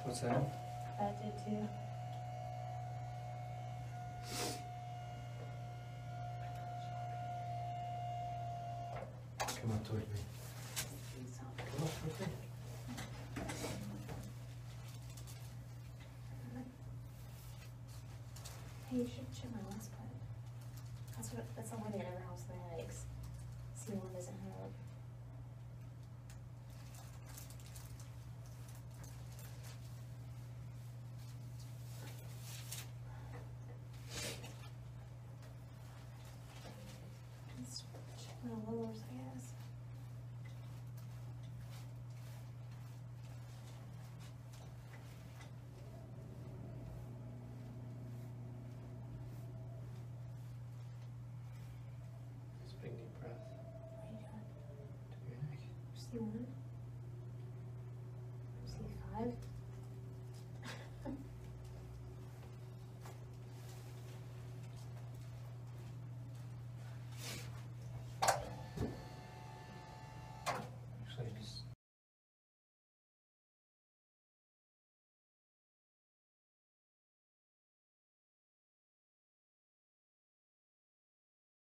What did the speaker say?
What's that? That did too. Come up towards me. Come up towards me. Hey, you should check my last put. That's the one thing that never helps my legs. See one doesn't help. Let's check my lowers, I guess. Just big deep breath. What are you doing? To your neck. C1. C5.